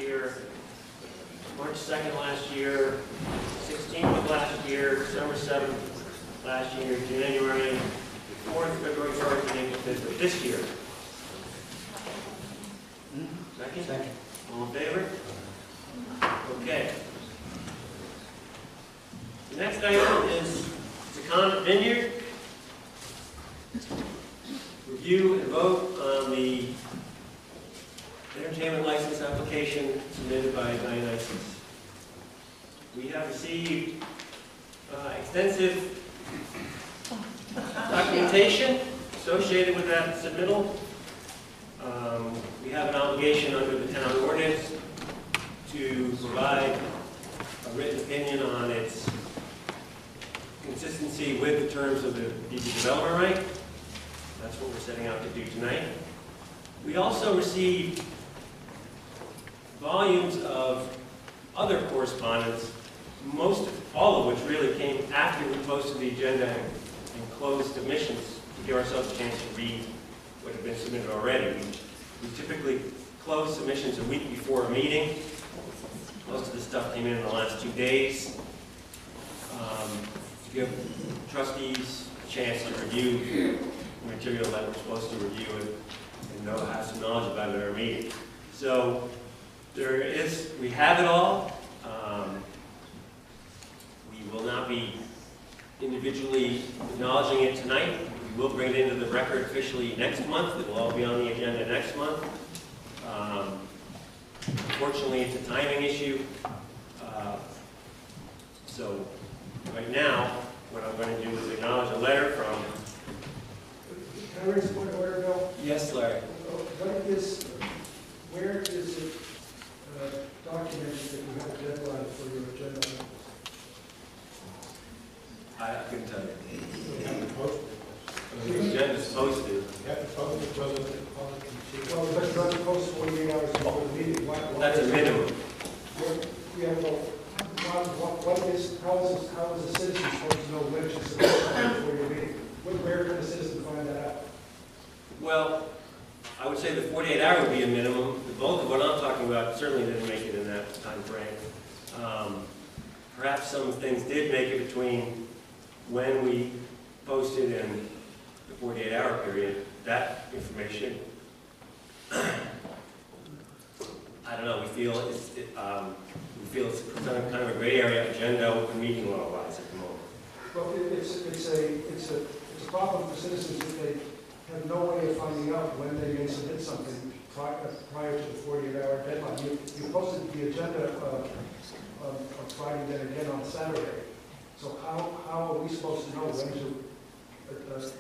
year, March 2nd last year, 16th of last year, December 7th last year, January 4th, February 1st, and April 5th of this year. Second? Second. All in favor? Okay. The next item is Compton Vineyard. Review and vote on the entertainment license application submitted by Dionysus. We have received extensive documentation associated with that submittal. We have an obligation under the town ordinance to provide a written opinion on its consistency with the terms of the deed of development right. That's what we're setting out to do tonight. We also received volumes of other correspondence, all of which really came after we posted the agenda and closed submissions to give ourselves a chance to read what had been submitted already. We typically close submissions a week before a meeting. Most of the stuff came in the last 2 days to give trustees a chance to review the material that we're supposed to review and have some knowledge about it at our meeting. So we have it all. We will not be individually acknowledging it tonight. We will bring it into the record officially next month. It will all be on the agenda next month. Unfortunately, it's a timing issue. So right now, what I'm going to do is acknowledge a letter from... Can I raise a point of order, Bill? Yes, Larry. Where is it documented that you have a deadline for your agenda? I couldn't tell you. You have to post it. The agenda's posted. You have to post it so that the public can see. Well, but you have to post 48 hours before the meeting. That's a minimum. How is a citizen supposed to know when to submit something before your meeting? Where can a citizen find that out? Well, I would say the 48-hour would be a minimum. The bulk of what I'm talking about certainly didn't make it in that time frame. Perhaps some things did make it between when we posted and the 48-hour period. That information, I don't know. We feel it's kind of a gray area agenda, open meeting law-wise at the moment. Well, it's a problem for citizens if they have no way of finding out when they may submit something prior to the 48-hour deadline. You posted the agenda on Friday, then again on Saturday. So how are we supposed to know when to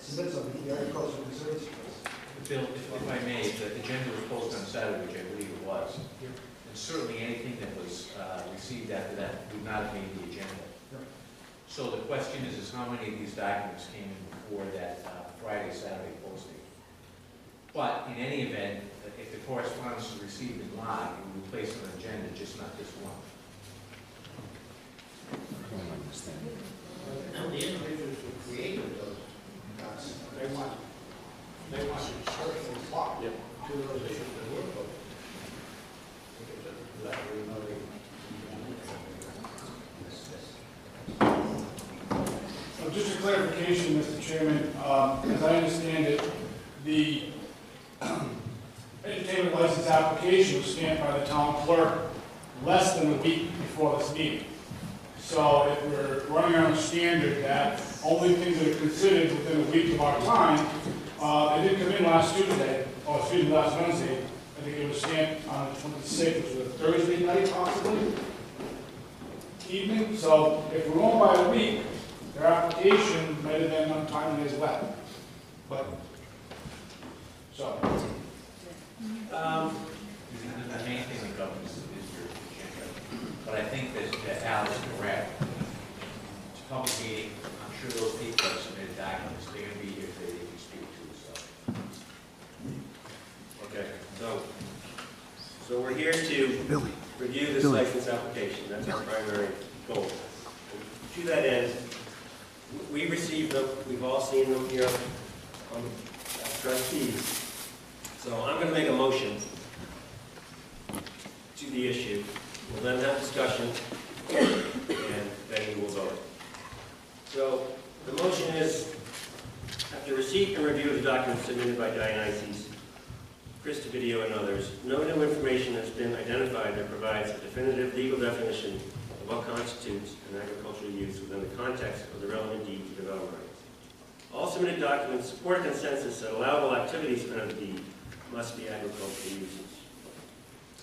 submit something to the Agricultural Conservancy? Bill, if I may, the agenda was posted on Saturday, which I believe it was. Yeah. And certainly anything that was received after that would not have made the agenda. Yeah. So the question is how many of these documents came in before that Friday, Saturday posting? But in any event, if the correspondence is received in live, it will be placed on the agenda, just not this one. I don't understand. The individuals who created those docs, they want to certainly apply to those issues that were voted. Just a clarification, Mr. Chairman, as I understand it, the entertainment license application was stamped by the town clerk less than a week before this meeting. So if we're running on a standard that only things that are considered within a week of our time, it didn't come in last Tuesday, or excuse me, last Wednesday. I think it was stamped on the 26th, which was a Thursday night possibly, evening. So if we're going by a week, their application might have been untimely as well. But, so. The main thing that governs is your agenda. But I think that Al is correct. It's a public meeting. I'm sure those people have submitted documents. They're going to be here if they can speak to. So. Okay. So we're here to review this license application. That's our primary goal. To that end, we received them. We've all seen them here as trustees. So I'm going to make a motion to the issue. We'll then have discussion, and then we will vote. So the motion is, after receipt and review of the documents submitted by Dionysus, Chris Video, and others, no new information has been identified that provides a definitive legal definition of what constitutes an agricultural use within the context of the relevant deed to development rights. All submitted documents support a consensus that allowable activities under the deed must be agricultural uses.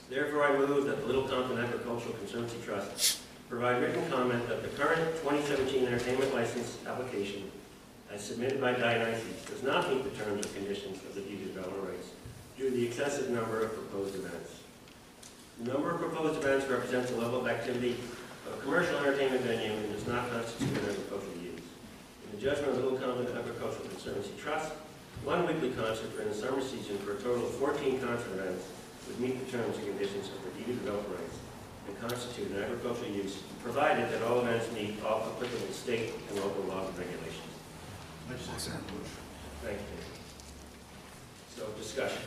Therefore, I move that the Little Compton Agricultural Conservancy Trust provide written comment that the current 2017 entertainment license application, as submitted by Dionysus, does not meet the terms or conditions of the deed to development rights due to the excessive number of proposed events. The number of proposed events represents a level of activity of a commercial entertainment venue and does not constitute an agricultural use. In the judgment of the Little Compton Agricultural Conservancy Trust, one weekly concert during the summer season for a total of 14 concert events would meet the terms and conditions of the deed to development rights and constitute an agricultural use, provided that all events meet all applicable state and local laws and regulations. Thank you. So, discussion.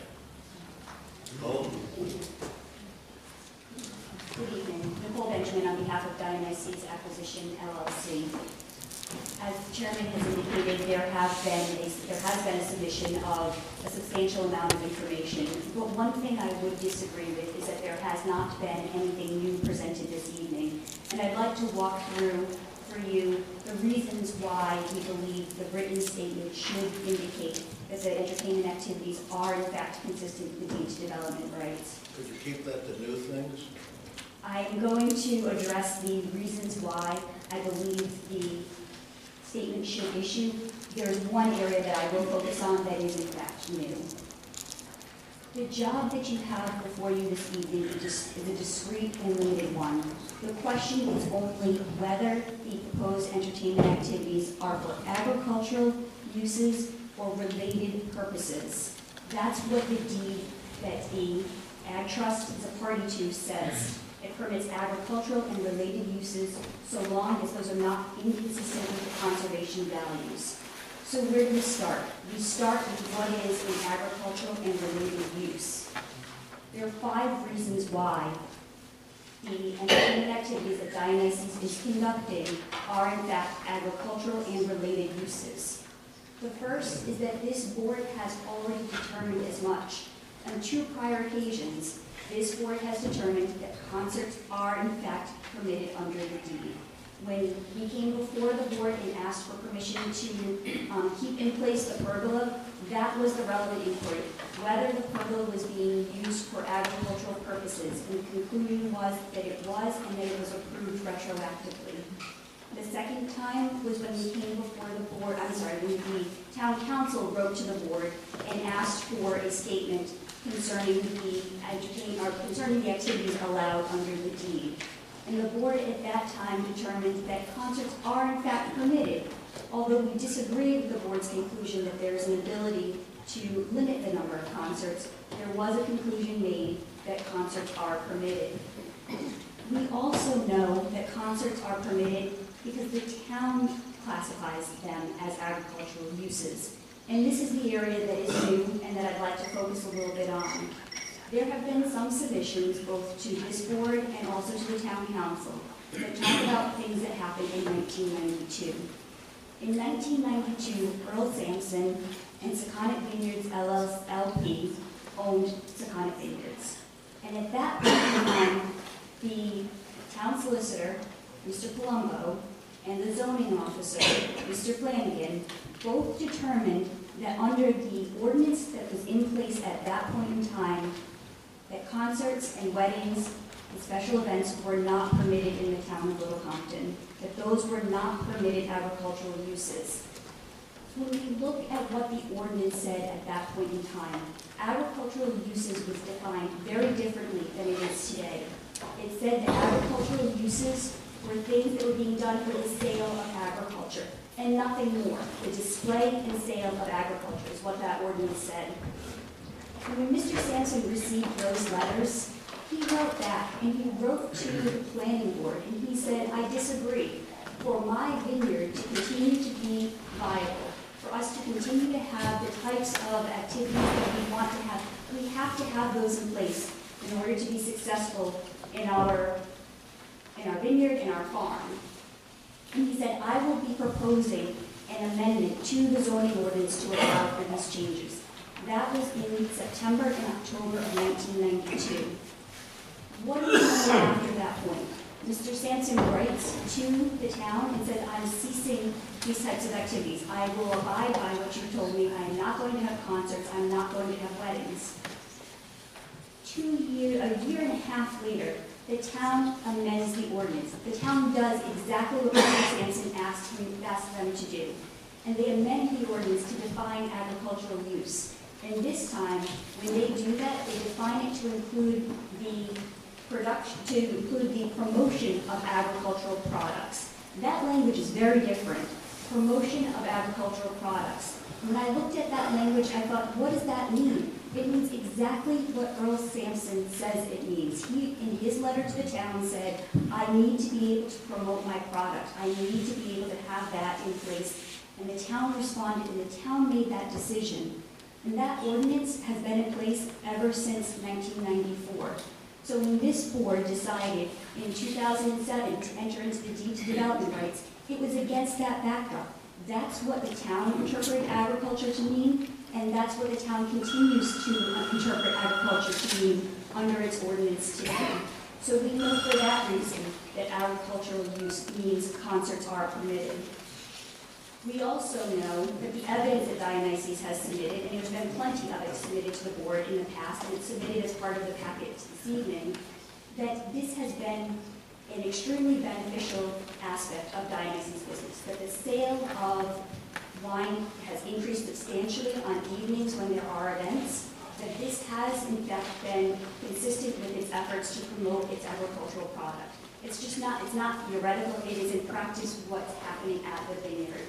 Good evening. Nicole Benjamin on behalf of Dionysus Acquisition LLC. As the chairman has indicated, there has been a submission of a substantial amount of information. But one thing I would disagree with is that there has not been anything new presented this evening. And I'd like to walk through for you the reasons why we believe the written statement should indicate that the entertainment activities are in fact consistent with the deed to development rights. Could you keep that to new things? I'm going to address the reasons why I believe the statement should issue. There is one area that I will focus on that is in fact new. The job that you have before you this evening is a discrete and limited one. The question is only whether the proposed entertainment activities are for agricultural uses or related purposes. That's what the deed that the Ag Trust is a party to says. It permits agricultural and related uses so long as those are not inconsistent with the conservation values. So where do we start? We start with what is an agricultural and related use. There are 5 reasons why the entertainment activities that Dionysus is conducting are in fact agricultural and related uses. The first is that this board has already determined as much. On 2 prior occasions, this board has determined that concerts are in fact permitted under the deed. When we came before the board and asked for permission to keep in place the pergola, that was the relevant inquiry, whether the pergola was being used for agricultural purposes. And the conclusion was that it was, and that it was approved retroactively. The second time was when we came before the board, when the town council wrote to the board and asked for a statement concerning the activities allowed under the deed. And the board at that time determined that concerts are in fact permitted, although we disagree with the board's conclusion that there is an ability to limit the number of concerts. There was a conclusion made that concerts are permitted. We also know that concerts are permitted because the town classifies them as agricultural uses. And this is the area that is new and that I'd like to focus a little bit on. There have been some submissions both to this board and also to the town council that talk about things that happened in 1992. In 1992, Earl Sampson and Seconic Vineyards LLP owned Seconic Vineyards. And at that point in time, the town solicitor, Mr. Palumbo, and the zoning officer, Mr. Flanagan, both determined that under the ordinance that was in place at that point in time, that concerts and weddings and special events were not permitted in the town of Little Compton, that those were not permitted agricultural uses. When we look at what the ordinance said at that point in time, agricultural uses was defined very differently than it is today. It said that agricultural uses were things that were being done for the sale of agriculture and nothing more. The display and sale of agriculture is what that ordinance said. And when Mr. Sampson received those letters, he wrote back and he wrote to the planning board and he said, I disagree. For my vineyard to continue to be viable, for us to continue to have the types of activities that we want to have, we have to have those in place. in order to be successful in our vineyard, in our farm. And he said, I will be proposing an amendment to the zoning ordinance to allow for these changes. That was in September and October of 1992. What did we know after that point? Mr. Sampson writes to the town and said, I'm ceasing these types of activities. I will abide by what you told me. I am not going to have concerts. I'm not going to have weddings. A year and a half later, the town amends the ordinance. The town does exactly what Mr. Sampson asked them to do. And they amend the ordinance to define agricultural use. And this time, when they do that, they define it to include the promotion of agricultural products. That language is very different. Promotion of agricultural products. When I looked at that language, I thought, what does that mean? It means exactly what Earl Sampson says it means. He, in his letter to the town, said, I need to be able to promote my product. I need to be able to have that in place. And the town responded, and the town made that decision. And that ordinance has been in place ever since 1994. So when this board decided in 2007 to enter into the deed to development rights, it was against that backdrop. That's what the town interpreted agriculture to mean, and that's what the town continues to interpret agriculture to mean under its ordinance today. So we know for that reason that agricultural use means concerts are permitted. We also know that the evidence that Dionysus has submitted, and there's been plenty of it submitted to the board in the past, and it's submitted as part of the packet this evening, that this has been an extremely beneficial aspect of Dionysus' business, that the sale of wine has increased substantially on evenings when there are events, that this has in fact been consistent with its efforts to promote its agricultural product. It's just not, it's not theoretical, it is in practice what's happening at the vineyard.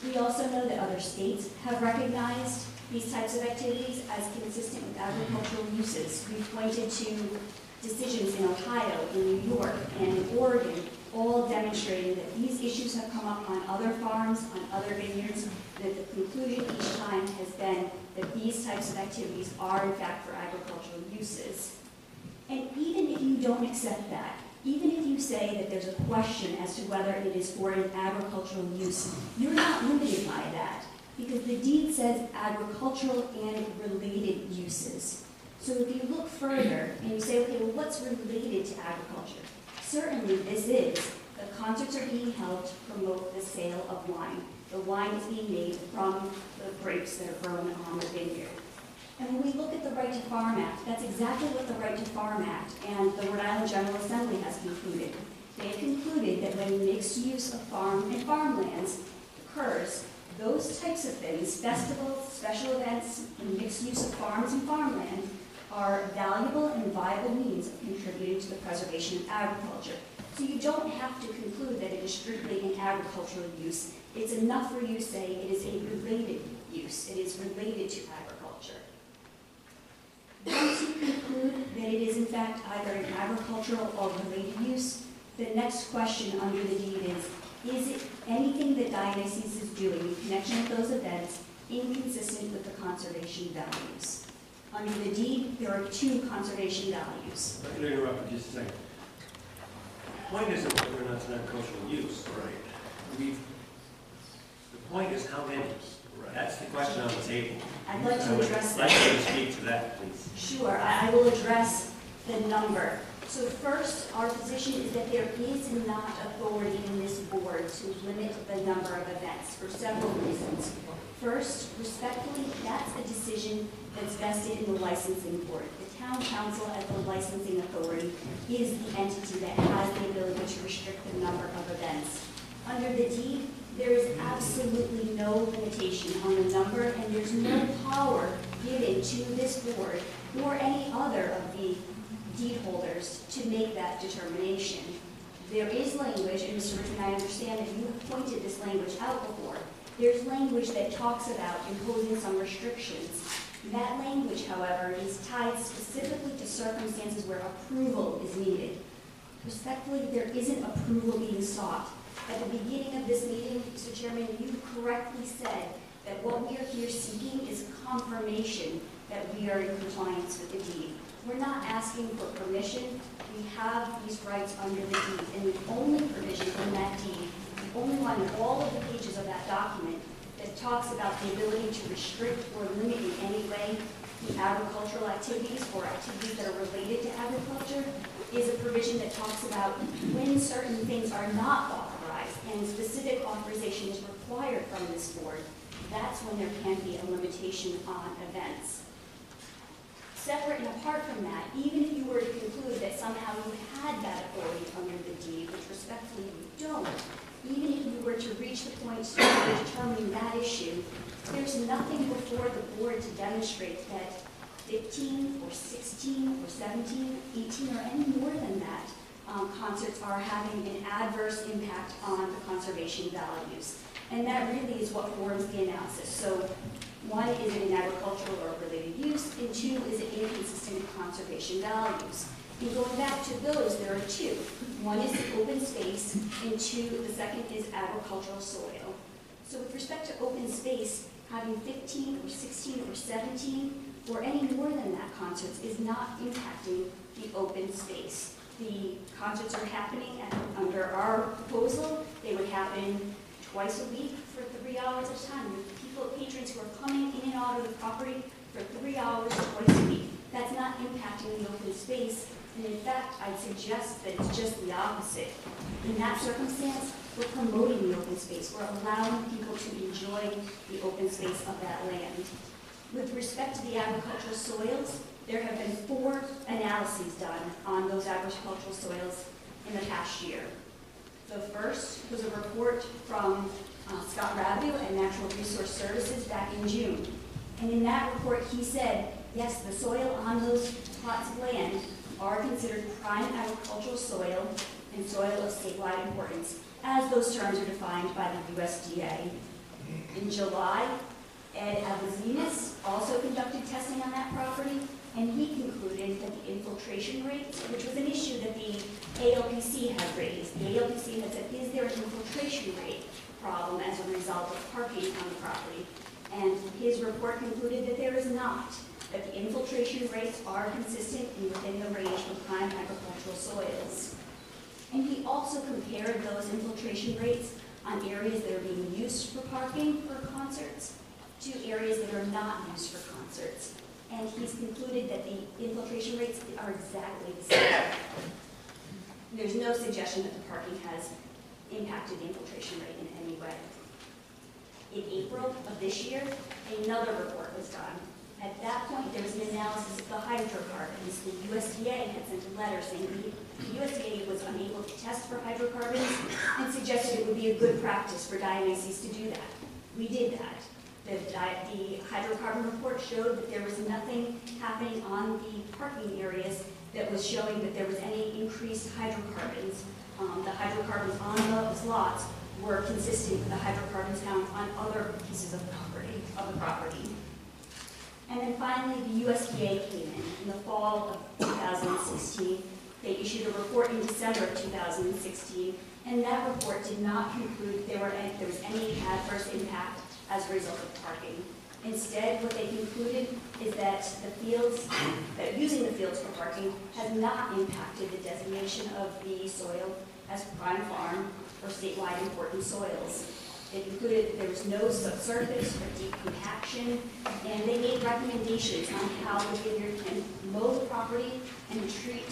We also know that other states have recognized these types of activities as consistent with agricultural uses. We've pointed to decisions in Ohio, in New York, and in Oregon, all demonstrating that these issues have come up on other farms, on other vineyards, that the conclusion each time has been that these types of activities are in fact for agricultural uses. And even if you don't accept that, even if you say that there's a question as to whether it is for an agricultural use, you're not limited by that, because the deed says agricultural and related uses. So if you look further and you say, okay, well, what's related to agriculture? Certainly this is, the concerts are being held to promote the sale of wine. The wine is being made from the grapes that are grown on the vineyard. And when we look at the Right to Farm Act, that's exactly what the Right to Farm Act and the Rhode Island General Assembly has concluded. They have concluded that when mixed use of farm and farmlands occurs, those types of things, festivals, special events, and mixed use of farms and farmland, are valuable and viable means of contributing to the preservation of agriculture. So you don't have to conclude that it is strictly an agricultural use. It's enough for you to say it is a related use. It is related to agriculture. Once you conclude that it is in fact either an agricultural or related use, the next question under the deed is it anything that Dionysus is doing in connection with those events inconsistent with the conservation values? Under the deed, there are two conservation values. I'm going to interrupt for just a second. The point isn't whether or not it's an agricultural use. Right. The point is how many. Right. That's the question on the table. I'd like to address that. I'd like you to speak to that, please. Sure, I will address the number. So first, our position is that there is not authority in this board to limit the number of events for several reasons. First, respectfully, that's a decision that's vested in the licensing board. The town council, as the licensing authority, is the entity that has the ability to restrict the number of events. Under the deed, there is absolutely no limitation on the number, and there's no power given to this board or any other of the deed holders to make that determination. There is language, and Mr. Richmond, I understand that you have pointed this language out before. There's language that talks about imposing some restrictions. That language, however, is tied specifically to circumstances where approval is needed. Respectfully, there isn't approval being sought. At the beginning of this meeting, Mr. Chairman, you correctly said that what we are here seeking is confirmation that we are in compliance with the deed. We're not asking for permission. We have these rights under the deed, and the only provision in that deed, the only one in all of the pages of that document that talks about the ability to restrict or limit in any way the agricultural activities or activities that are related to agriculture is a provision that talks about when certain things are not authorized and specific authorization is required from this board. That's when there can be a limitation on events. Separate and apart from that, even if you were to conclude that somehow you had that authority under the deed, which respectfully you don't, even if you were to reach the point of determining that issue, there's nothing before the board to demonstrate that 15 or 16 or 17, 18 or any more than that concerts are having an adverse impact on the conservation values. And that really is what forms the analysis. So one, is it an agricultural or related use? And two, is it inconsistent with conservation values? And going back to those, there are two. One is the open space, and two, the second is agricultural soil. So with respect to open space, having 15 or 16 or 17 or any more than that concerts is not impacting the open space. The concerts are happening under our proposal. They would happen twice a week for 3 hours at a time. People, patrons who are coming in and out of the property for 3 hours twice a week. That's not impacting the open space. And in fact, I'd suggest that it's just the opposite. In that circumstance, we're promoting the open space. We're allowing people to enjoy the open space of that land. With respect to the agricultural soils, there have been 4 analyses done on those agricultural soils in the past year. The first was a report from Scott Rabu at Natural Resource Services back in June. And in that report, he said, yes, the soil on those plots of land are considered prime agricultural soil and soil of statewide importance, as those terms are defined by the USDA. In July, Ed Abazinas also conducted testing on that property, and he concluded that the infiltration rates, which was an issue that the ALPC had raised, the ALPC had said, is there an infiltration rate problem as a result of parking on the property? And his report concluded that there is not, that the infiltration rates are consistent and within the range of prime agricultural soils. And he also compared those infiltration rates on areas that are being used for parking for concerts to areas that are not used for concerts. And he's concluded that the infiltration rates are exactly the same. There's no suggestion that the parking has impacted the infiltration rate in any way. In April of this year, another report was done. At that point, there was an analysis of the hydrocarbons. The USDA had sent a letter saying the USDA was unable to test for hydrocarbons and suggested it would be a good practice for Dionysus to do that. We did that. The hydrocarbon report showed that there was nothing happening on the parking areas that was showing that there was any increased hydrocarbons. The hydrocarbons on those lots were consistent with the hydrocarbons found on other pieces of the property. And then finally, the USDA came in the fall of 2016. They issued a report in December of 2016, and that report did not conclude there was any adverse impact as a result of parking. Instead, what they concluded is that using the fields for parking has not impacted the designation of the soil as prime farm or statewide important soils. They concluded that there was no subsurface or deep compaction, and they made recommendations on how the vineyard can mow the property and treat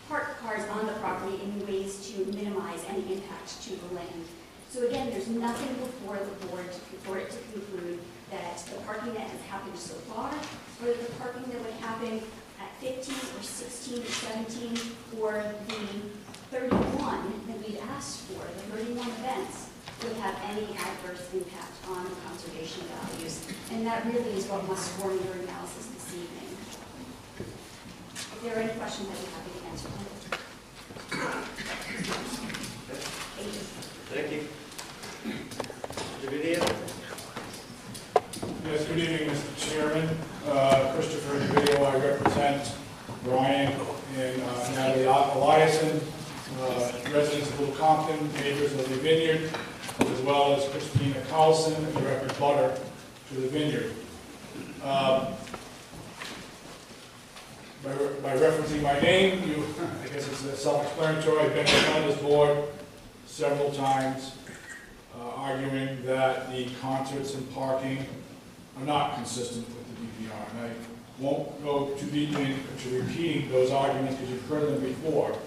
park cars on the property in ways to minimize any impact to the land. So again, there's nothing before the board for it to conclude that the parking that has happened so far, or that the parking that would happen at 15 or 16 or 17, or the 31 that we've asked for, the 31 events, would have any adverse impact on the conservation values. And that really is what must form your analysis this evening. If there are any questions, I'd be happy to answer them. Thank you. Thank you. Mr. Video? Yes, good evening, Mr. Chairman. Christopher Video, I represent Brian and Natalie Eliason, residents of Little Compton, neighbors of the vineyard, as well as Christina Carlson, a direct butter to the vineyard. By referencing my name, I guess it's self-explanatory. I've been on this board several times, arguing that the concerts and parking are not consistent with the DPR. And I won't go too deeply into repeating those arguments because you've heard them before.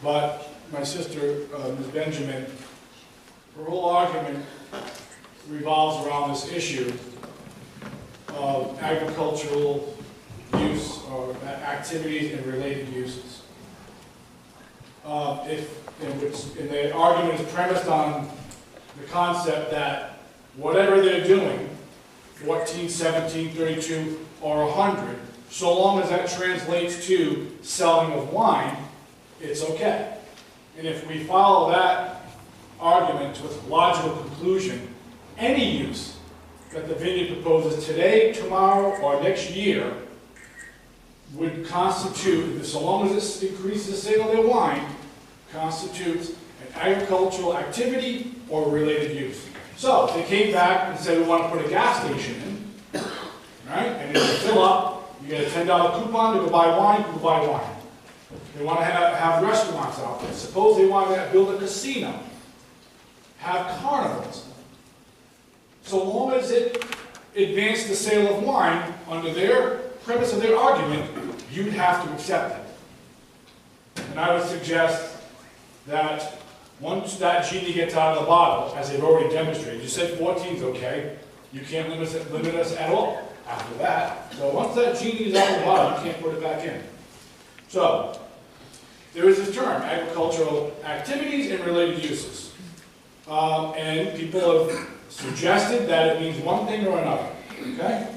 But my sister, Ms. Benjamin, her whole argument revolves around this issue of agricultural use or activities and related uses. And the argument is premised on the concept that whatever they're doing, 14, 17, 32, or 100, so long as that translates to selling of wine, it's okay. And if we follow that argument to its logical conclusion, any use that the vineyard proposes today, tomorrow, or next year would constitute, so long as it increases the sale of their wine, constitutes an agricultural activity or related use. So if they came back and said we want to put a gas station in, right, and if you fill up, you get a $10 coupon to go buy wine, you go buy wine. They want to have restaurants out there. Suppose they want to build a casino, have carnivals. So long as it advanced the sale of wine under their premise of their argument, you'd have to accept it. And I would suggest that once that genie gets out of the bottle, as they've already demonstrated, you said 14 is okay, you can't limit us at all after that. So once that genie is out of the bottle, you can't put it back in. So, there is this term, agricultural activities and related uses. And people have suggested that it means one thing or another, okay?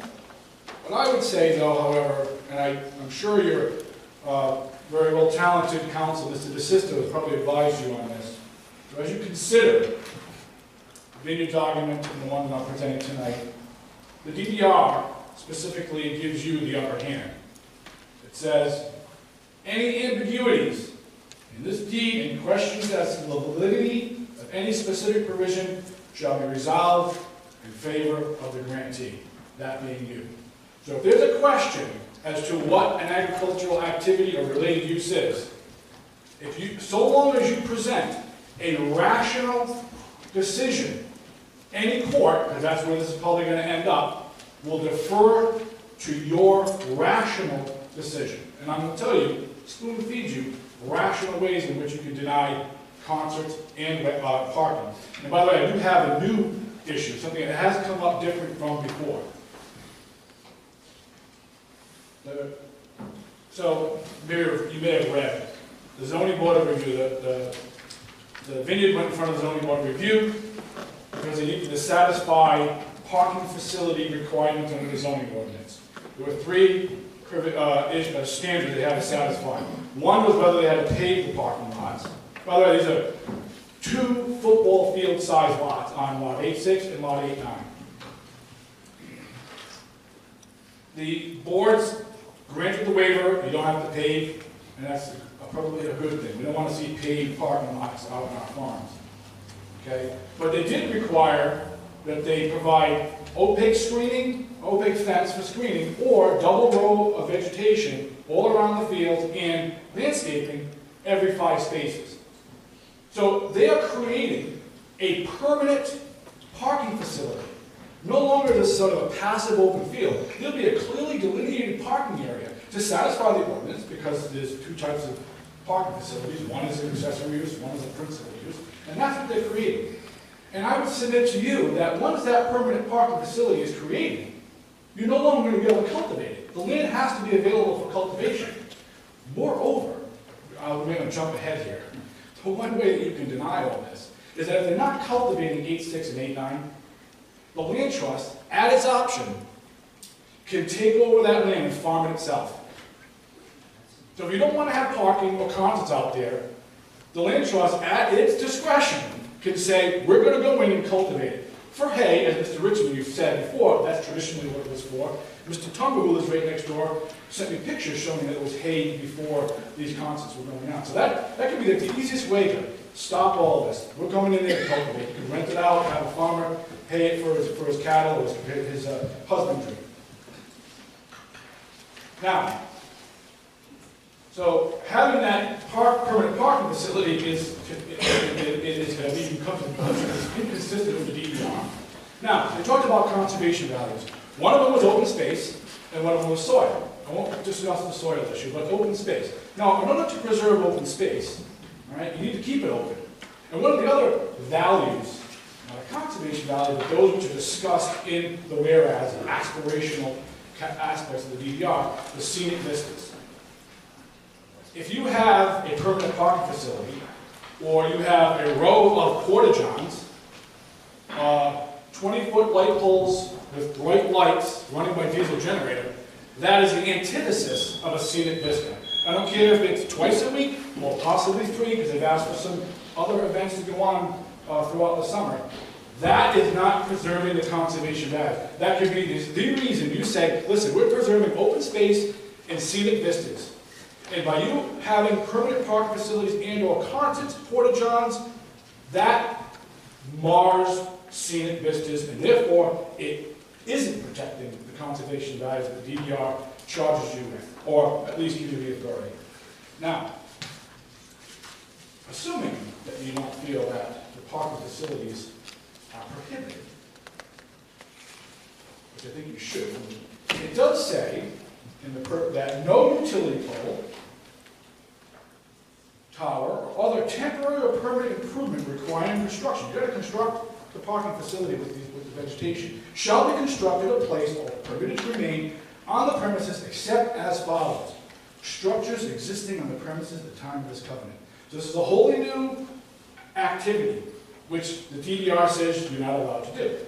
What I would say, though, however, and I'm sure your very well talented counsel, Mr. DeSisto, has probably advised you on this. So as you consider the Vineyard's argument and the one that I'm presenting tonight, the DPR specifically gives you the upper hand. It says, any ambiguities in this deed and questions as to the validity of any specific provision shall be resolved in favor of the grantee, that being you. So if there's a question as to what an agricultural activity or related use is, so long as you present a rational decision, any court, because that's where this is probably going to end up, will defer to your rational decision. And I'm going to tell you, spoon feeds you rational ways in which you can deny concerts and parking. And by the way, I do have a new issue, something that has come up different from before. So, you may have read, the zoning board of review, the vineyard went in front of the zoning board of review because they needed to satisfy parking facility requirements under the zoning ordinance. There were three standards they had to satisfy. One was whether they had to pave the parking lots. By the way, these are 2 football field size lots on lot 8-6 and lot 8-9. The boards granted the waiver, you don't have to pave, and that's probably a good thing. We don't want to see paved parking lots out on our farms. Okay? But they did require that they provide opaque screening, opaque fence for screening, or double row of vegetation all around the field and landscaping every 5 spaces. So they are creating a permanent parking facility. No longer this sort of a passive open field. There'll be a clearly delineated parking area to satisfy the ordinance because there's 2 types of parking facilities. One is an accessory use, one is a principal use, and that's what they're creating. And I would submit to you that once that permanent parking facility is created, you're no longer going to be able to cultivate it. The land has to be available for cultivation. Moreover, I'm going to jump ahead here. The one way that you can deny all this is that if they're not cultivating 8-6 and 8-9, the land trust, at its option, can take over that land and farm it itself. So if you don't want to have parking or concerts out there, the land trust, at its discretion, can say, we're going to go in and cultivate it. For hay, as Mr. Richmond, you've said before, that's traditionally what it was for. Mr. Tunga, who lives right next door, sent me pictures showing that it was hay before these concerts were going on. So that could be the easiest way to stop all this. We're going in there to cultivate. You can rent it out, have a farmer pay it for his cattle or his husbandry. Now, so having that permanent parking facility is going to become inconsistent with the DER. Now, they talked about conservation values. One of them was open space, and one of them was soil. I won't discuss the soil issue, but open space. Now, in order to preserve open space, all right, you need to keep it open. And one of the other values, not a conservation value, but those which are discussed in the whereas, the aspirational aspects of the DER, the scenic vistas. If you have a permanent parking facility, or you have a row of porta-johns, 20-foot light poles with bright lights running by diesel generator, that is the antithesis of a scenic vista. I don't care if it's twice a week, or possibly 3, because they've asked for some other events to go on throughout the summer. That is not preserving the conservation value. That could be the reason you say, listen, we're preserving open space and scenic vistas. And by you having permanent parking facilities and or concerts, porta-johns, that mars scenic vistas, and therefore it isn't protecting the conservation values that the DER charges you with, or at least gives you the authority. Now, assuming that you don't feel that the parking facilities are prohibited, which I think you should, it does say in the that no utility pole, tower, or other temporary or permanent improvement requiring construction. You've got to construct the parking facility with the vegetation. Shall be constructed or placed or permitted to remain on the premises except as follows. Structures existing on the premises at the time of this covenant. So this is a wholly new activity, which the DER says you're not allowed to do.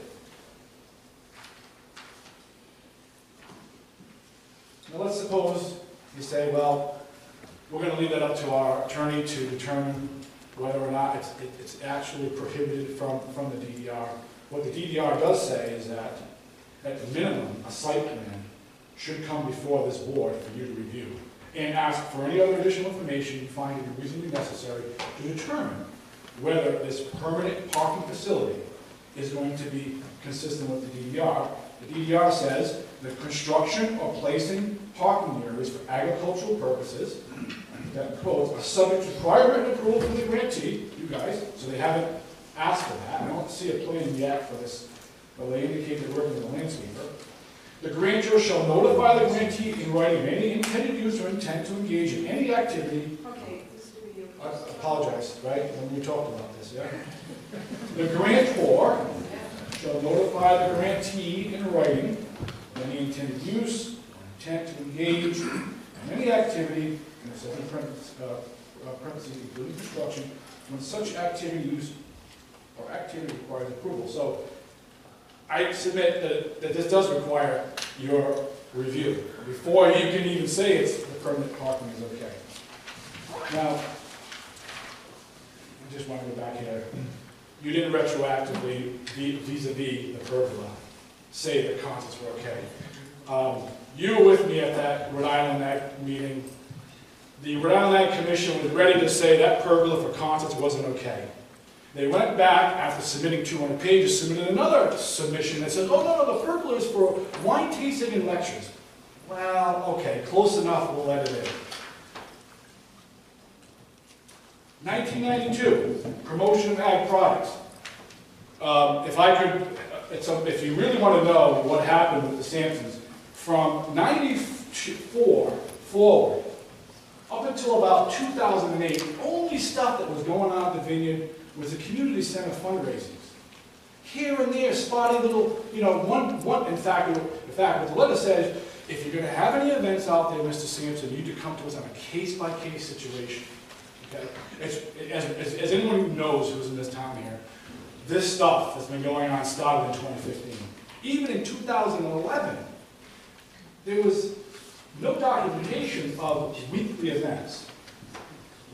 Now let's suppose you say, well, we're going to leave that up to our attorney to determine whether or not it's actually prohibited from the DER. What the DER does say is that, at the minimum, a site plan should come before this board for you to review and ask for any other additional information you find to be reasonably necessary to determine whether this permanent parking facility is going to be consistent with the DER. The DER says the construction or placing parking areas for agricultural purposes that codes are subject to prior written approval from the grantee, you guys, so they haven't asked for that. I don't see a plan yet for this, but they indicate they're working with the landscaper. The grantor shall notify the grantee in writing of any intended use or intent to engage in any activity. Okay, this is video. I apologize, right? When we talked about this, yeah? The grantor shall notify the grantee in writing of any intended use or intent to engage in any activity in the second premises, including construction, when such activity use or activity requires approval. So I submit that this does require your review before you can even say it's the permanent parking is okay. Now, I just want to go back here. You didn't retroactively, vis-a-vis the pergola, say that concerts were okay. You were with me at that Rhode Island Act meeting. The Rhode Island Act Commission was ready to say that pergola for concerts wasn't okay. They went back, after submitting 200 pages, submitted another submission that said, oh, no, the pergola is for wine tasting and lectures. Well, okay, close enough, we'll let it in. 1992, promotion of ag products. If you really want to know what happened with the Sampsons, from 94 forward, up until about 2008, the only stuff that was going on at the vineyard was the community center fundraisings. Here and there, spotty little, in fact, what the letter says, if you're going to have any events out there, Mr. Sampson, you need to come to us on a case-by-case situation. Okay? As anyone who knows who's in this town here, this stuff that's been going on started in 2015. Even in 2011, there was no documentation of weekly events.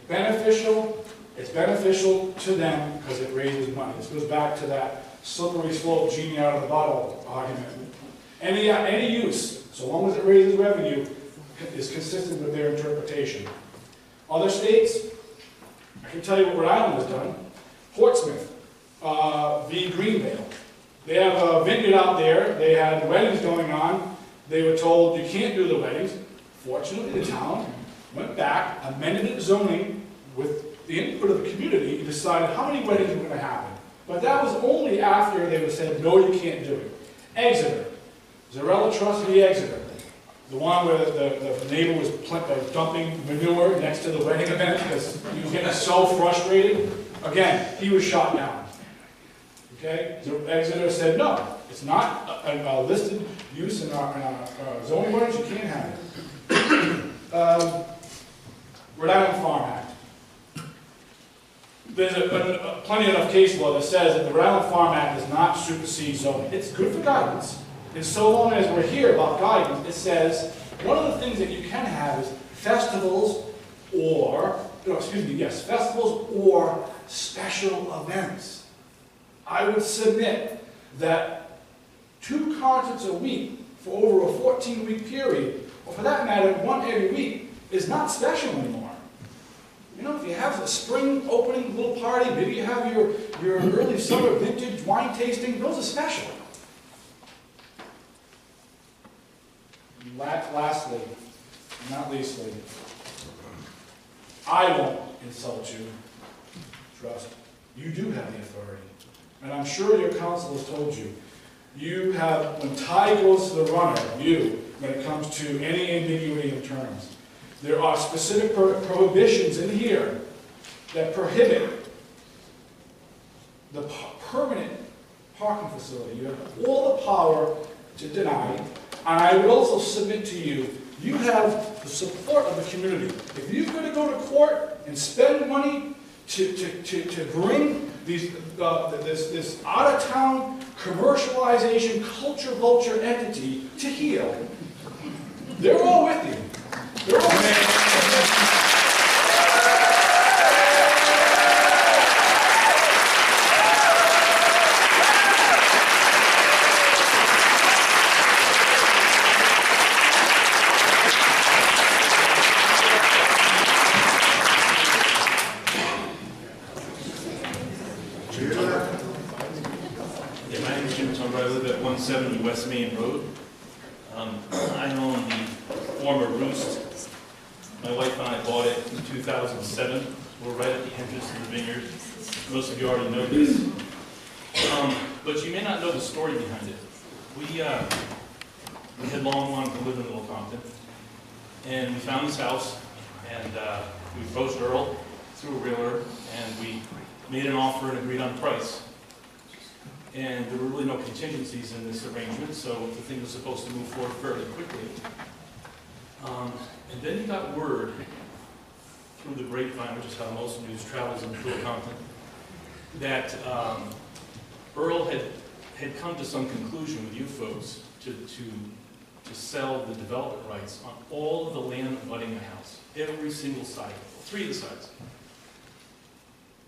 It's beneficial to them because it raises money. This goes back to that slippery slope genie out of the bottle argument. Any use, so long as it raises revenue, is consistent with their interpretation. Other states, I can tell you what Rhode Island has done. Portsmouth v. Greenvale. They have a vineyard out there. They had weddings going on. They were told you can't do the weddings. Fortunately, the town went back, amended its zoning with the input of the community, and decided how many weddings were going to happen. But that was only after they said, no, you can't do it. Exeter, Zarella Trust v. Exeter, the one where the neighbor was dumping manure next to the wedding event because he was getting so frustrated. Again, he was shot down. Okay? So Exeter said, no, it's not a listed use in our zoning ordinance, you can't have it. Rhode Island Farm Act. There's plenty enough case law that says that the Rhode Island Farm Act does not supersede zoning. It's good for guidance. And so long as we're here about guidance, it says one of the things that you can have is festivals or, festivals or special events. I would submit that 2 concerts a week for over a 14-week period, or for that matter, 1 every week, is not special anymore. You know, if you have a spring opening little party, maybe you have your early summer vintage wine tasting, those are special. Lastly, and not leastly, I won't insult you. Trust. You do have the authority. And I'm sure your counsel has told you. You have, when tie goes to the runner, when it comes to any ambiguity in terms, there are specific prohibitions in here that prohibit the permanent parking facility. You have all the power to deny. And I would also submit to you, you have the support of the community. If you're going to go to court and spend money to bring this out-of-town commercialization, culture vulture entity to heel, they're all with you. They're all with you. West Main Road. I own the former Roost. My wife and I bought it in 2007. We're right at the entrance to the vineyard. Most of you already know this. But you may not know the story behind it. We had long wanted to live in Little Compton. And we found this house, and we approached Earl through a realtor, and we made an offer and agreed on price. And there were really no contingencies in this arrangement, so the thing was supposed to move forward fairly quickly. And then he got word through the grapevine, which is how most news travels in Little Compton, that Earl had come to some conclusion with you folks to sell the development rights on all of the land abutting the house, every single side, 3 of the sides.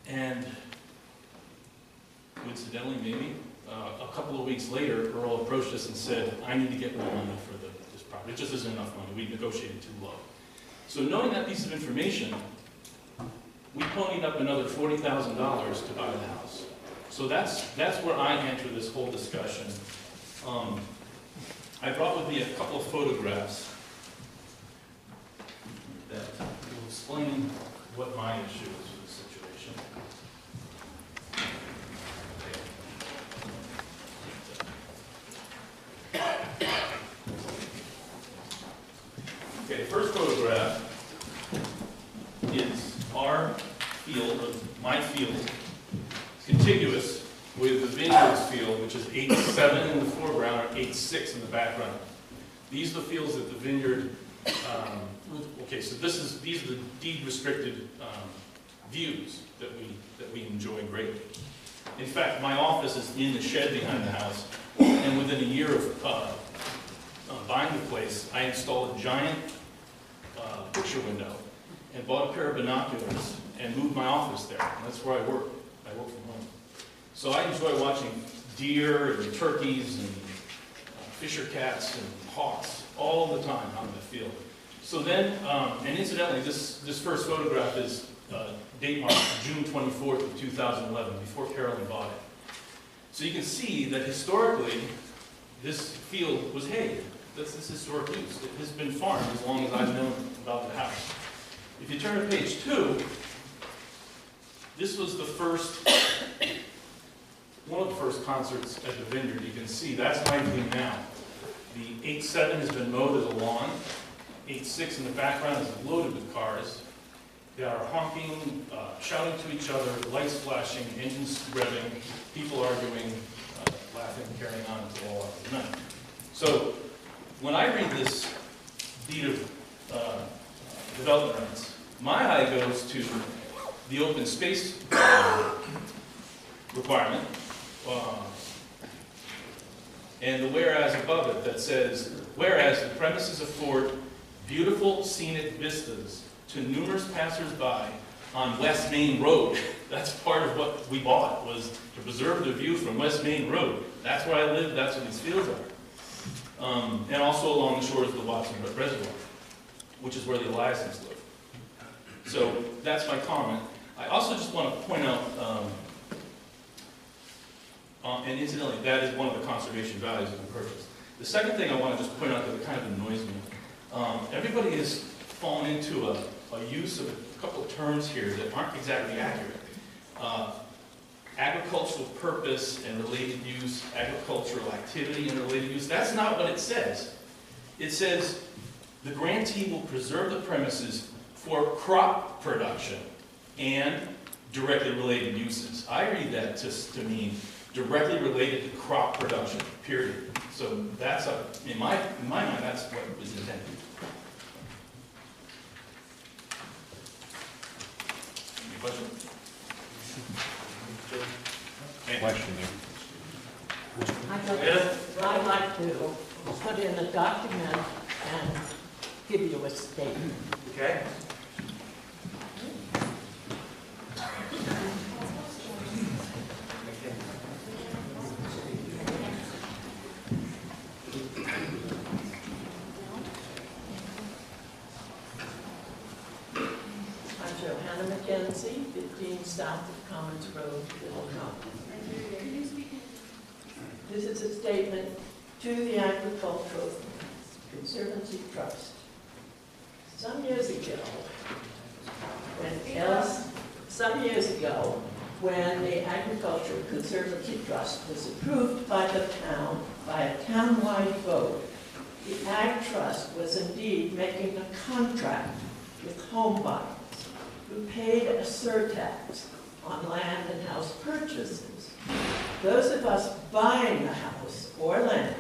And coincidentally, maybe, a couple of weeks later, Earl approached us and said, I need to get more money for this property. It just isn't enough money. We negotiated too low. So knowing that piece of information, we ponied up another $40,000 to buy the house. So that's where I enter this whole discussion. I brought with me a couple of photographs that will explain what my issue is with the situation. Okay, the first photograph is our field, or my field, contiguous with the vineyards field, which is 8-7 in the foreground or 8-6 in the background. These are the fields that the vineyard, okay, so these are the deed-restricted views that we enjoy greatly. In fact, my office is in the shed behind the house, and within a year of buying the place, I installed a giant picture window and bought a pair of binoculars and moved my office there. And that's where I work. I work from home. So I enjoy watching deer and turkeys and fisher cats and hawks all the time out in the field. So then, and incidentally, this first photograph is date marked June 24th of 2011, before Carolyn bought it. So you can see that historically, this field was hay. That's this historic use. It has been farmed as long as I've known about the house. If you turn to page 2, this was the first, one of the first concerts at the Vineyard. You can see that's my view now. The 8-7 has been mowed as a lawn. 8-6 in the background is loaded with cars. They are honking, shouting to each other, lights flashing, engines revving, people arguing, laughing, carrying on until all hours of the night. So when I read this deed of development rights, my eye goes to the open space requirement, and the whereas above it that says, whereas the premises afford beautiful scenic vistas to numerous passersby on West Main Road. That's part of what we bought, was to preserve the view from West Main Road. That's where I live, that's where these fields are. And also along the shores of the Watson Reservoir, which is where the Eliasons live. So that's my comment. I also just want to point out, and incidentally, that is one of the conservation values of the purchase. The second thing I want to just point out that kind of annoys me, everybody has fallen into a use of a couple of terms here that aren't exactly accurate. Agricultural purpose and related use, agricultural activity and related use. That's not what it says. It says the grantee will preserve the premises for crop production and directly related uses. I read that to mean directly related to crop production, period. So that's, in my mind, that's what was intended. Any questions? Question there. I'd like to put in a document and give you a statement. Okay. I'm Johanna McKenzie, 15 South of Commons Road, Little Compton. This is a statement to the Agricultural Conservancy Trust. Some years ago, when the Agricultural Conservancy Trust was approved by the town by a town-wide vote, the Ag Trust was indeed making a contract with home buyers who paid a surtax on land and house purchases. Those of us buying the house or land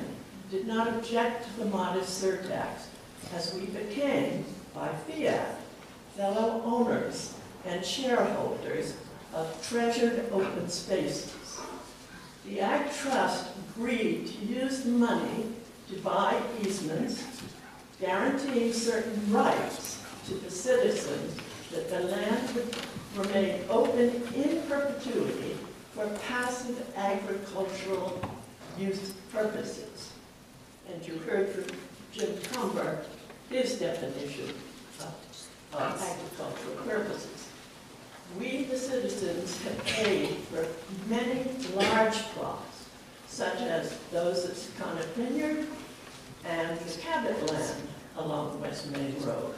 did not object to the modest surtax, as we became, by fiat, fellow owners and shareholders of treasured open spaces. The Ag Trust agreed to use the money to buy easements, guaranteeing certain rights to the citizens that the land would remain open in perpetuity for passive agricultural use purposes. And you heard from Jim Cumber his definition of agricultural purposes. We, the citizens, have paid for many large plots, such as those at Secana Vineyard and the Cabot land along West Main Road.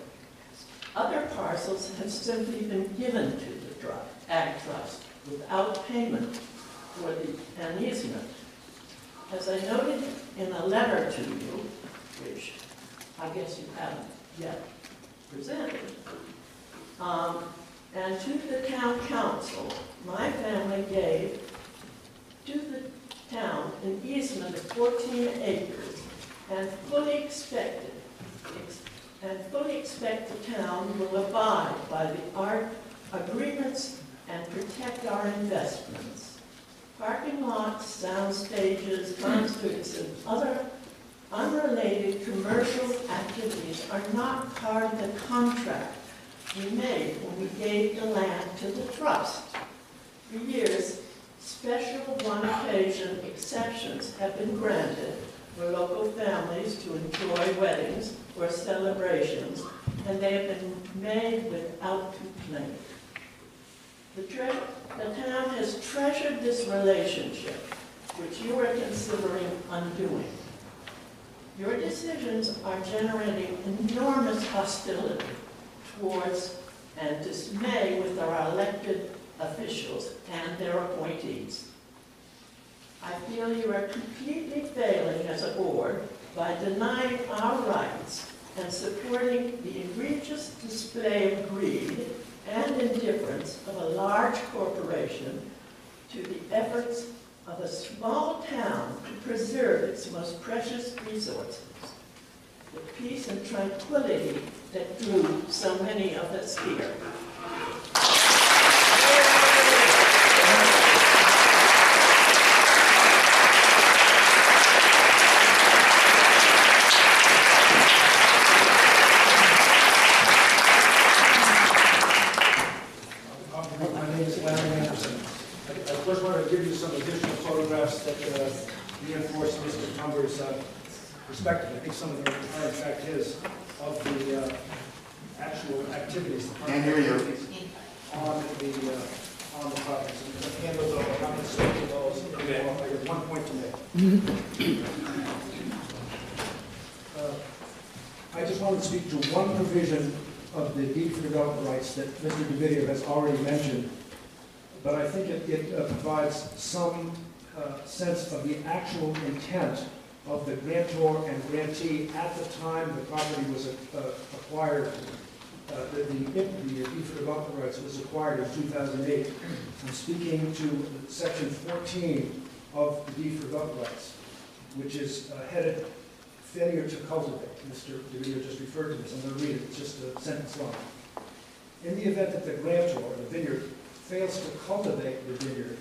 Other parcels have simply been given to the Ag Trust without payment for an easement. As I noted in a letter to you, which I guess you haven't yet presented, and to the town council, my family gave to the town an easement of 14 acres and fully expect the town will abide by our agreements and protect our investments. Parking lots, sound stages, concerts, and other unrelated commercial activities are not part of the contract we made when we gave the land to the trust. For years, special one-occasion exceptions have been granted for local families to enjoy weddings or celebrations, and they have been made without complaint. The town has treasured this relationship, which you are considering undoing. Your decisions are generating enormous hostility towards and dismay with our elected officials and their appointees. I feel you are completely failing as a board by denying our rights and supporting the egregious display of greed and indifference of a large corporation to the efforts of a small town to preserve its most precious resources, the peace and tranquility that drew so many of us here. My name is Larry Anderson. I first want to give you some additional photographs that reinforce Mr. Tumber's perspective. I think some of them are in fact his, of the actual activities. Can't hear you. On the projects. And the hand those over, I'm not going to speak to those. Okay. I have one point to make. I just wanted to speak to one provision of the deed for development rights that Mr. DeVideo has already mentioned, but I think it provides some sense of the actual intent of the grantor and grantee at the time the property was acquired. The deed for development rights was acquired in 2008. I'm speaking to section 14 of the deed for development rights, which is headed failure to cultivate. Mr. DeVito just referred to this. I'm going to read it. It's just a sentence long. In the event that the grantor, the vineyard, fails to cultivate the vineyard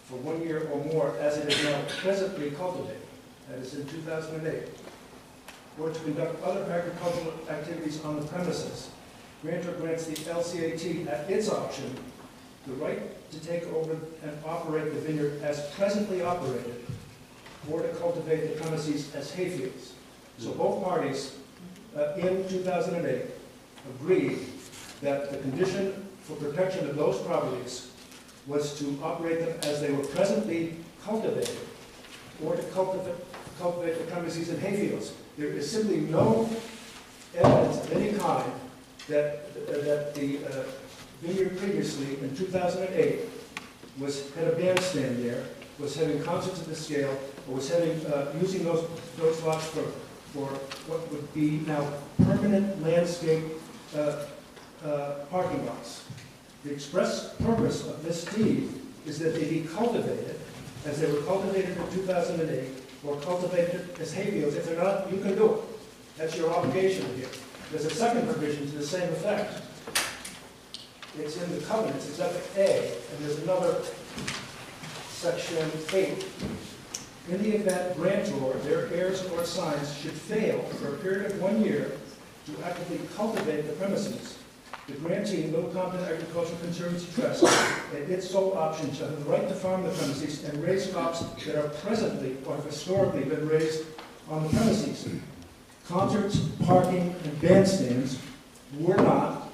for 1 year or more, as it is now presently cultivated, that is in 2008, or to conduct other agricultural activities on the premises, grantor grants the LCAT at its option the right to take over and operate the vineyard as presently operated, or to cultivate the premises as hayfields. So both parties in 2008 agreed that the condition for protection of those properties was to operate them as they were presently cultivated, or to cultivate the premises in hayfields. There is simply no evidence of any kind that the vineyard previously in 2008 had a bandstand there, was having concerts at this scale, or was using those lots for what would be now permanent landscape parking lots. The express purpose of this deed is that they be cultivated as they were cultivated in 2008, or cultivated as hayfields. If they're not, you can do it. That's your obligation here. There's a second provision to the same effect. It's in the covenants, it's Exhibit A, and there's another section 8. In the event grantor, their heirs or assigns should fail for a period of 1 year to actively cultivate the premises, the grantee, Little Compton Agricultural Conservancy Trust, at its sole option, shall have the right to farm the premises and raise crops that are presently or have historically been raised on the premises. Concerts, parking, and bandstands were not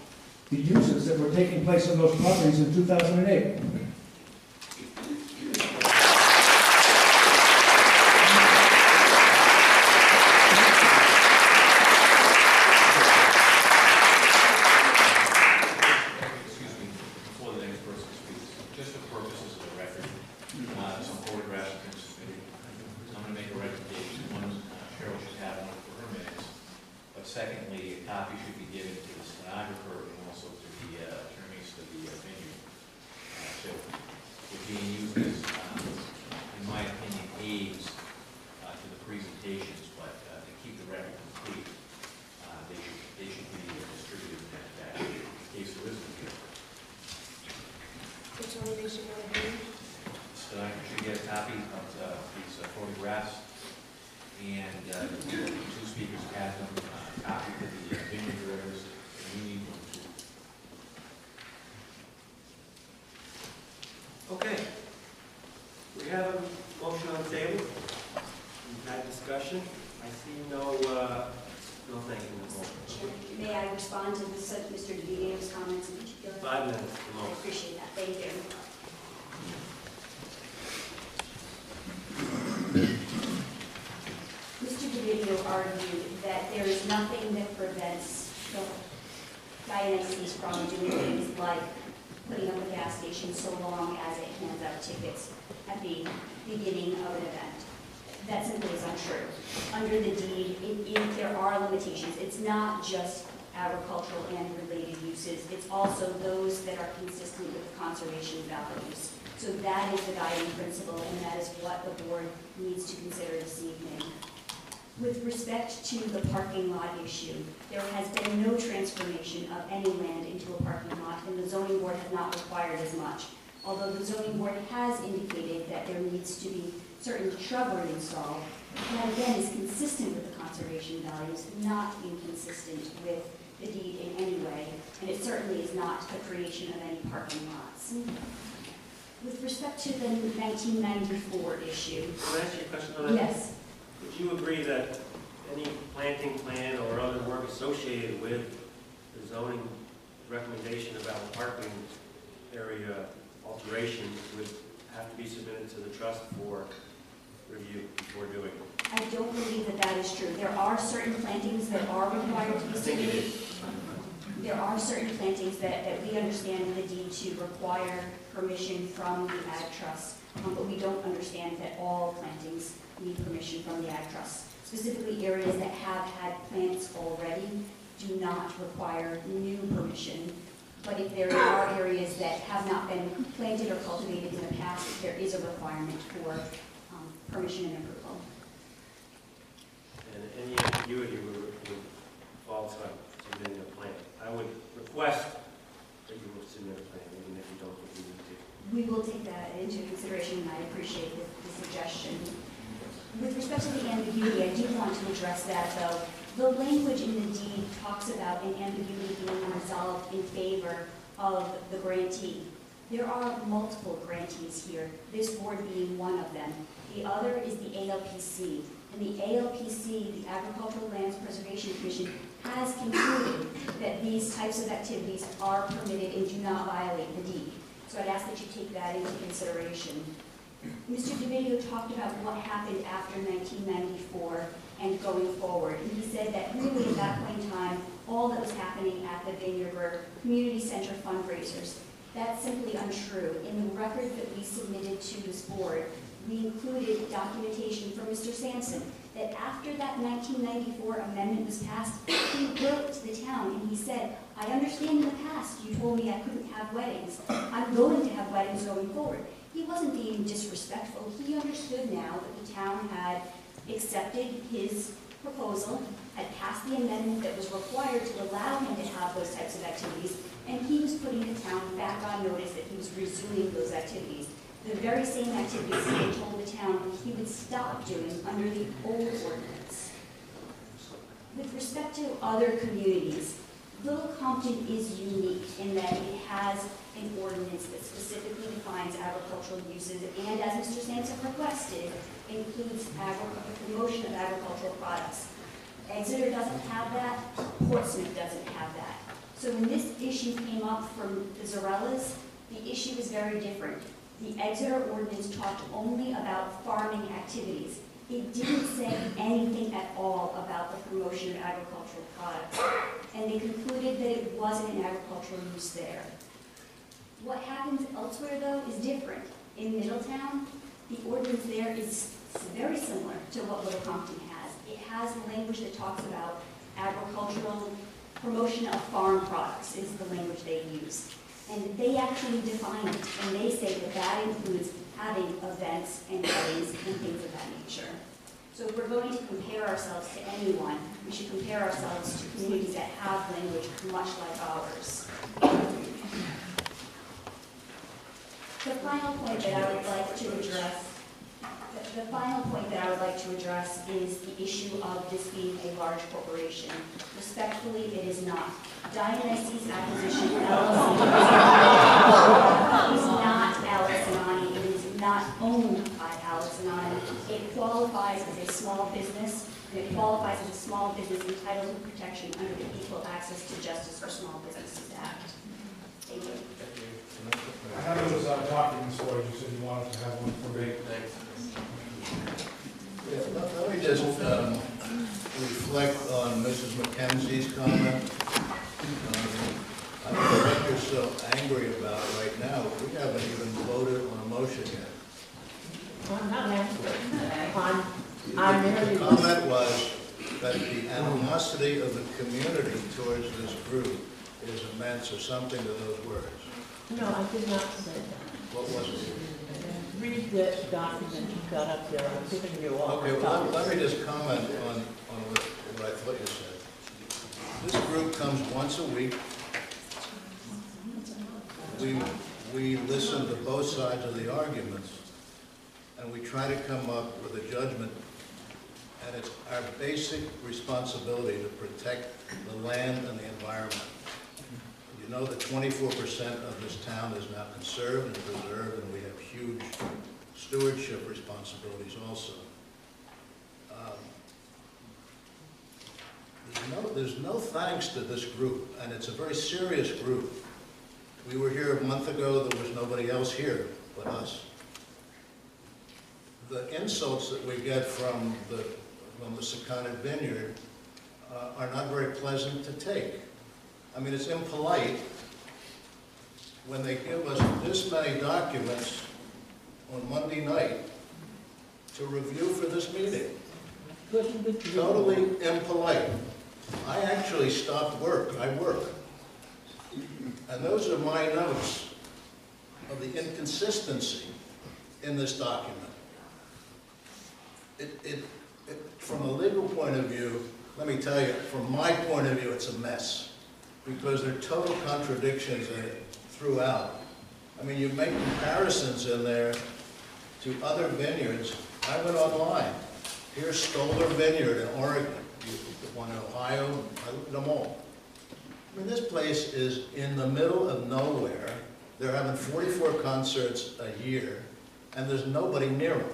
the uses that were taking place on those properties in 2008. Secondly, a copy should be given to the stenographer and also to the attorneys for the vineyard. So they're being used as, in my opinion, aids to the presentations, but to keep the record complete, they should be distributed in that fashion, in case there isn't here. Which one they should go ahead? Stenographer should get a copy of these photographs, and two speakers have them. Copy to the vineyard growers, and we need one too. Okay. We have a motion on the table. We've had discussion. I see no thank you. May I respond to Mr. DeVito's comments in particular? 5 minutes. I appreciate that. Thank you. Mr. DeVito doing things like putting up a gas station so long as it hands out tickets at the beginning of an event. That simply is untrue. Under the deed, there are limitations. It's not just agricultural and related uses. It's also those that are consistent with conservation values. So that is the guiding principle, and that is what the board needs to consider this evening. With respect to the parking lot issue, there has been no transformation of any land into a parking lot, and the zoning board has not required as much. Although the zoning board has indicated that there needs to be certain shrubbery installed, that again is consistent with the conservation values, not inconsistent with the deed in any way, and it certainly is not the creation of any parking lots. With respect to the 1994 issue. Can I ask you a question on that? Yes. Would you agree that any planting plan or other work associated with the zoning recommendation about parking area alterations would have to be submitted to the trust for review before doing it? I don't believe that that is true. There are certain plantings that are required to be I think it submitted. is. There are certain plantings that we understand in the deed to require permission from the Ag Trust, but we don't understand that all plantings need permission from the Ag Trust. Specifically, areas that have had plants already do not require new permission. But if there are areas that have not been planted or cultivated in the past, there is a requirement for permission and approval. And any ambiguity would fall to submitting a plan. I would request that you will submit a plan, even if you don't think you need to. We will take that into consideration, and I appreciate the suggestion. With respect to the ambiguity, I do want to address that, though. The language in the deed talks about an ambiguity being resolved in favor of the grantee. There are multiple grantees here, this board being one of them. The other is the ALPC. And the ALPC, the Agricultural Lands Preservation Commission, has concluded that these types of activities are permitted and do not violate the deed. So I'd ask that you take that into consideration. Mr. DeVito talked about what happened after 1994 and going forward. And he said that really at that point in time, all that was happening at the Vineyard were community center fundraisers. That's simply untrue. In the record that we submitted to this board, we included documentation from Mr. Sampson that after that 1994 amendment was passed, he wrote to the town and he said, I understand in the past you told me I couldn't have weddings. I'm going to have weddings going forward. He wasn't being disrespectful. He understood now that the town had accepted his proposal, had passed the amendment that was required to allow him to have those types of activities, and he was putting the town back on notice that he was resuming those activities. The very same activities he had told the town he would stop doing under the old ordinance. With respect to other communities, Little Compton is unique in that it has an ordinance that specifically defines agricultural uses and, as Mr. Sampson requested, includes the promotion of agricultural products. Exeter doesn't have that, Portsmouth doesn't have that. So when this issue came up from the Zarellas, the issue is very different. The Exeter ordinance talked only about farming activities. It didn't say anything at all about the promotion of agricultural products. And they concluded that it wasn't an agricultural use there. What happens elsewhere, though, is different. In Middletown, the ordinance there is very similar to what Little Compton has. It has the language that talks about agricultural promotion of farm products is the language they use. And they actually define it, and they say that that includes having events and weddings and things of that nature. So if we're going to compare ourselves to anyone, we should compare ourselves to communities that have language much like ours. The final point that I would like to address is the issue of this being a large corporation. Respectfully, it is not. Dionysus Acquisition LLC is not Alex and Ani. It is not owned by Alex and Ani. It qualifies as a small business, and it qualifies as a small business entitled to protection under the Equal Access to Justice for Small Businesses Act. Thank you. I have those documents for you, you said you wanted to have one for me. Yeah, let me just reflect on Mrs. McKenzie's comment. I so angry about right now, we haven't even voted on a motion yet. I'm not angry. I'm merely. The comment was that the animosity of the community towards this group is immense, or something to those words. No, I did not say that. What was it? Read the document you got up there. I'm giving you all Okay, the well, copies. let me just comment on what I thought you said. This group comes once a week. We listen to both sides of the arguments, and we try to come up with a judgment, and it's our basic responsibility to protect the land and the environment. You know that 24% of this town is now conserved and preserved, and we have huge stewardship responsibilities also. There's no thanks to this group, and it's a very serious group. We were here a month ago, there was nobody else here but us. The insults that we get from the Secunded Vineyard are not very pleasant to take. I mean, it's impolite when they give us this many documents on Monday night to review for this meeting. Totally impolite. I actually stopped work. I work. And those are my notes of the inconsistency in this document. From a legal point of view, let me tell you, from my point of view, it's a mess, because there are total contradictions in it throughout. I mean, you make comparisons in there to other vineyards. I went online. Here's Stoller Vineyard in Oregon, the one in Ohio. I looked at them all. I mean, this place is in the middle of nowhere. They're having 44 concerts a year, and there's nobody near them.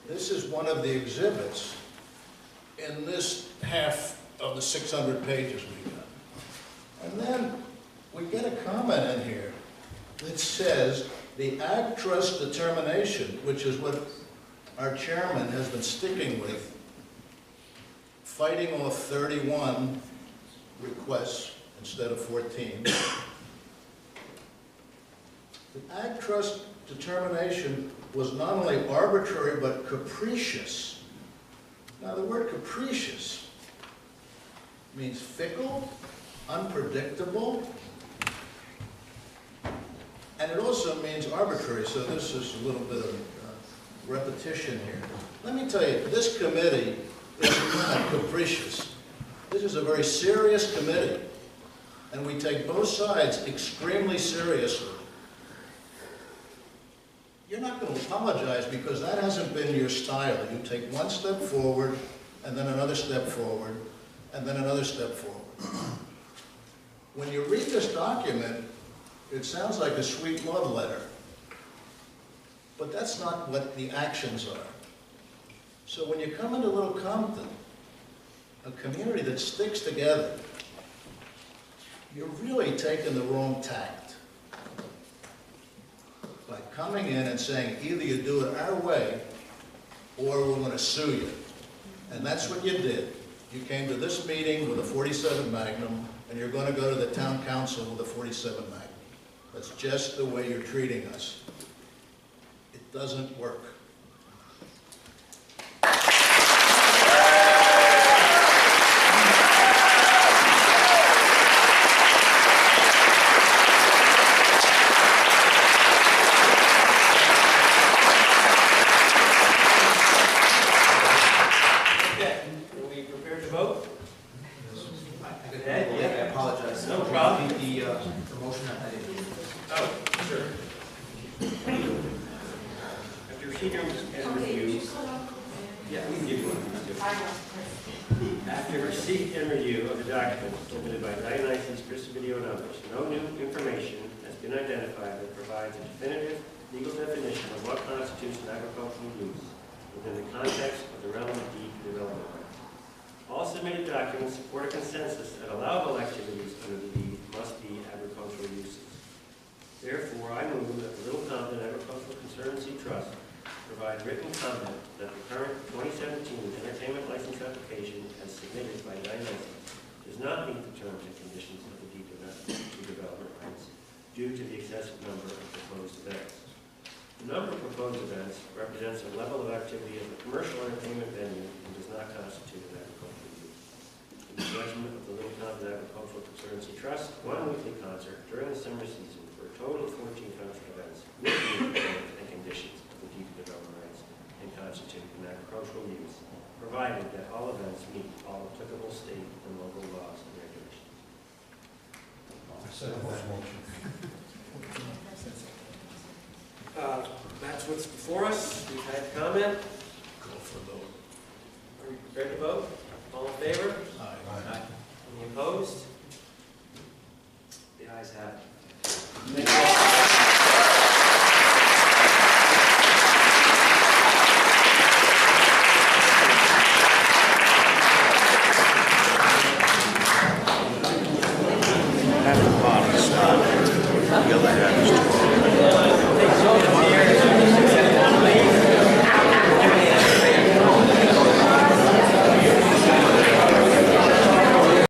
This is one of the exhibits in this half of the 600 pages we got. And then we get a comment in here that says the Ag Trust determination, which is what our chairman has been sticking with, fighting off 31 requests instead of 14. The Ag Trust determination was not only arbitrary but capricious. Now, the word capricious means fickle, unpredictable, and it also means arbitrary, so this is a little bit of repetition here. Let me tell you, this committee is not capricious. This is a very serious committee, and we take both sides extremely seriously. You're not going to apologize because that hasn't been your style. You take one step forward, and then another step forward, and then another step forward. When you read this document, it sounds like a sweet love letter. But that's not what the actions are. So when you come into Little Compton, a community that sticks together, you're really taking the wrong tact by coming in and saying, either you do it our way, or we're going to sue you. And that's what you did. You came to this meeting with a 47 Magnum, and you're going to go to the town council with a 47 Magnum. That's just the way you're treating us. It doesn't work. After receipt and review of the documents submitted by Dionysus, Video, and others, no new information has been identified that provides a definitive legal definition of what constitutes an agricultural use within the context of the relevant deed development rights. All submitted documents support a consensus that allowable activities under the deed must be agricultural uses. Therefore, I move that the Little Compton Agricultural Conservancy Trust provide written comment that the current 2017 entertainment license application as submitted by Dionysus does not meet the terms and conditions of the deed development. The number of proposed events represents a level of activity of a commercial entertainment venue and does not constitute an agricultural use. In the judgment of the Little Compton Agricultural Conservancy Trust, one weekly concert during the summer season for a total of 14 concert events with the terms and conditions of the deed of development rights and constitute an agricultural use, provided that all events meet all applicable state and local laws and regulations. I second that motion. That's what's before us. We've had comment. Go for the vote. Are you prepared to vote? All in favor? Aye. Any opposed? The ayes have it. Half the bottom is not. The other half is